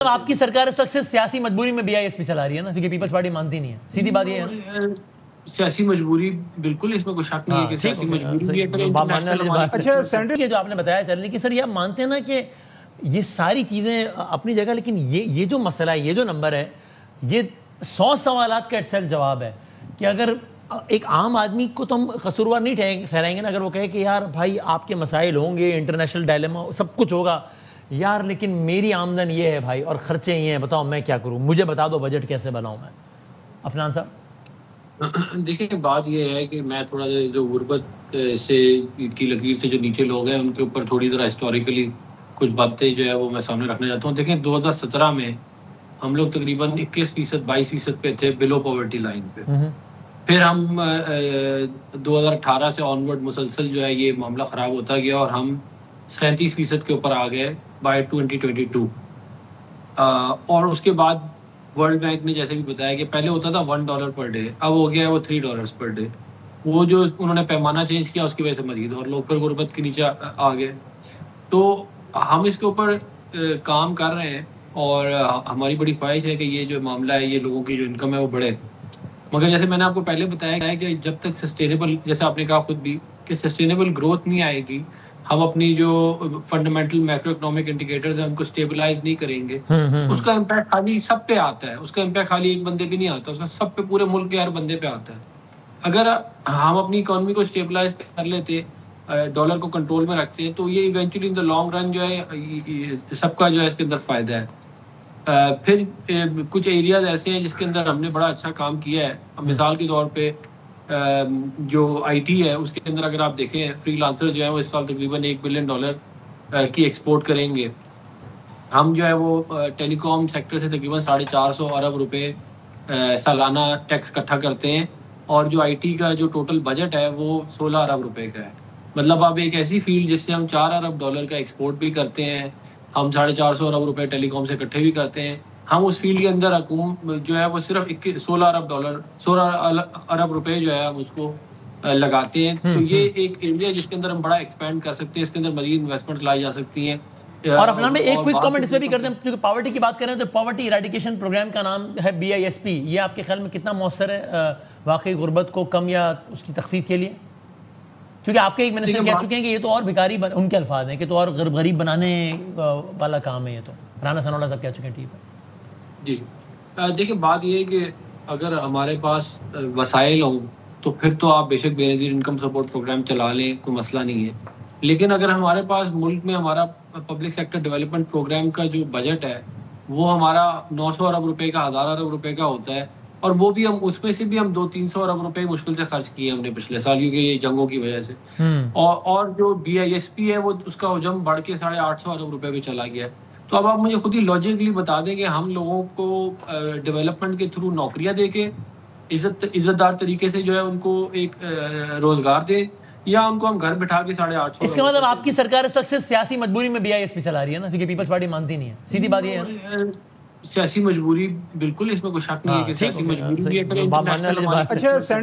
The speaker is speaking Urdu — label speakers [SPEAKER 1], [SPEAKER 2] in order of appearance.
[SPEAKER 1] آپ کی سرکار اس وقت صرف سیاسی مجبوری میں بی آئی ایس پی چلا رہی ہے نا، کیونکہ پیپلز پارٹی مانتی نہیں ہے، سیدھی بات یہ ہے۔
[SPEAKER 2] سیاسی مجبوری بالکل، اس میں کوئی شک نہیں ہے کہ سیاسی مجبوری ہے۔
[SPEAKER 1] اچھا سینٹر جو آپ نے بتایا چلنے کہ سر یہ آپ مانتے ہیں نا کہ یہ ساری چیزیں اپنی جگہ، لیکن یہ جو مسئلہ ہے، یہ جو نمبر ہے، یہ 100 سوالات کا اٹسیلف جواب ہے کہ اگر ایک عام آدمی کو تو ہم قصوروار نہیں ٹھہرائیں گے نا اگر وہ کہے کہ یار بھائی آپ کے مسائل ہوں گے، انٹرنیشنل ڈائلیما سب کچھ ہوگا یار، لیکن میری آمدن یہ ہے بھائی اور خرچے یہ ہیں، بتاؤ میں کیا کروں، مجھے بتا دو بجٹ کیسے بناؤں میں۔ عفنان صاحب
[SPEAKER 2] دیکھیں بات یہ ہے کہ میں تھوڑا جو غربت سے کی لکیر سے جو نیچے لوگ ہیں ان کے اوپر تھوڑی ذرا ہسٹوریکلی کچھ باتیں جو ہے وہ میں سامنے رکھنا چاہتا ہوں۔ دیکھیں 2017 میں ہم لوگ تقریباً 21% 22% پہ تھے بلو پاورٹی لائن پہ، پھر ہم 2018 سے آنورڈ مسلسل جو ہے یہ معاملہ خراب ہوتا گیا اور ہم 37% کے اوپر آ گئے بائی 2022، اور اس کے بعد ورلڈ بینک نے جیسے بھی بتایا کہ پہلے ہوتا تھا $1 پر ڈے، اب ہو گیا ہے وہ $3 پر ڈے۔ وہ جو انہوں نے پیمانہ چینج کیا اس کی وجہ سے مزید اور لوگ پھر غربت کے نیچے آ گئے۔ تو ہم اس کے اوپر کام کر رہے ہیں اور ہماری بڑی خواہش ہے کہ یہ جو معاملہ ہے، یہ لوگوں کی جو انکم ہے وہ بڑھے، مگر جیسے میں نے آپ کو پہلے بتایا ہے کہ جب تک سسٹینیبل، جیسے آپ نے کہا خود بھی کہ سسٹینیبل گروتھ نہیں آئے گی، ہم اپنی جو فنڈامنٹل میکرو اکنامک انڈیکیٹرز ہیں ان کو سٹیبلائز نہیں کریں گے، اس کا امپیکٹ خالی سب پہ آتا ہے، اس کا امپیکٹ خالی ایک بندے پہ نہیں آتا، اس کا سب پہ، پورے ملک کے ہر بندے پہ آتا ہے۔ اگر ہم اپنی اکانومی کو سٹیبلائز کر لیتے، ڈالر کو کنٹرول میں رکھتے ہیں، تو یہ eventually in the long run جو ہے سب کا جو ہے اس کے اندر فائدہ ہے۔ پھر کچھ ایریاز ایسے ہیں جس کے اندر ہم نے بڑا اچھا کام کیا ہے، مثال کے طور پہ جو آئی ٹی ہے اس کے اندر اگر آپ دیکھیں فری لانسر جو ہیں وہ اس سال تقریباً $1 بلین کی ایکسپورٹ کریں گے۔ ہم جو ہے وہ ٹیلی کام سیکٹر سے تقریباً 450 ارب روپے سالانہ ٹیکس اکٹھا کرتے ہیں، اور جو آئی ٹی کا جو ٹوٹل بجٹ ہے وہ 16 ارب روپے کا ہے۔ مطلب اب ایک ایسی فیلڈ جس سے ہم $4 ارب کا ایکسپورٹ بھی کرتے ہیں، ہم 450 ارب روپے ٹیلی کام سے اکٹھے بھی کرتے ہیں، ہم اس فیلڈ کے اندر حکومت جو ہے وہ صرف 16 ارب روپے جو ہے ہم اس کو لگاتے ہیں۔ تو یہ ایک ایریا جس کے اندر ہم بڑا ایکسپینڈ کر سکتے ہیں، اس کے اندر مزید انویسٹمنٹ لائی جا سکتی ہیں۔
[SPEAKER 1] اور عفنان میں ایک کوئک کامنٹ اس میں بھی کرتے ہیں، کیونکہ پاورٹی کی بات کر رہے ہیں تو پاورٹی ایریڈیکیشن پروگرام کا نام ہے BISP، یہ آپ کے خیال میں کتنا مؤثر ہے واقعی غربت کو کم یا اس کی تخفیف کے لیے؟ کیونکہ آپ کے ایک منسٹر کہہ چکے ہیں کہ یہ تو اور بھکاری ان کے الفاظ ہیں کہ تو اور غریب بنانے والا کام ہے یہ تو، رانا ثناء اللہ صاحب کہہ چکے ہیں، ٹھیک ہے
[SPEAKER 2] جی۔ دیکھیں بات یہ ہے کہ اگر ہمارے پاس وسائل ہوں تو پھر تو آپ بے شک بے نظیر انکم سپورٹ پروگرام چلا لیں، کوئی مسئلہ نہیں ہے، لیکن اگر ہمارے پاس ملک میں ہمارا پبلک سیکٹر ڈیولپمنٹ پروگرام کا جو بجٹ ہے وہ ہمارا 900 ارب روپے کا، 1000 ارب روپے کا ہوتا ہے، اور وہ بھی ہم اس میں سے بھی ہم 200-300 ارب روپے مشکل سے خرچ کیے ہم نے پچھلے سال، کیونکہ یہ جنگوں کی وجہ سے، اور جو BISP ہے وہ اس کا حجم بڑھ کے 850 ارب روپے پہ چلا گیا ہے۔ تو اب آپ مجھے خود ہی لاجکلی بتا دیں کہ ہم لوگوں کو ڈیولپمنٹ کے تھرو نوکریاں دے کے عزت دار طریقے سے جو ہے ان کو ایک روزگار دیں، یا ان کو ہم گھر بٹھا کے 850۔
[SPEAKER 1] اس کا مطلب آپ کی سرکار اس وقت صرف سیاسی مجبوری میں BISP چلا رہی ہے نا، کیونکہ پیپلز پارٹی مانتی نہیں ہے، سیدھی بات یہ ہے۔
[SPEAKER 2] سیاسی مجبوری بالکل، اس میں کوئی شک نہیں ہے کہ سیاسی مجبوری بھی ہے۔
[SPEAKER 1] اچھا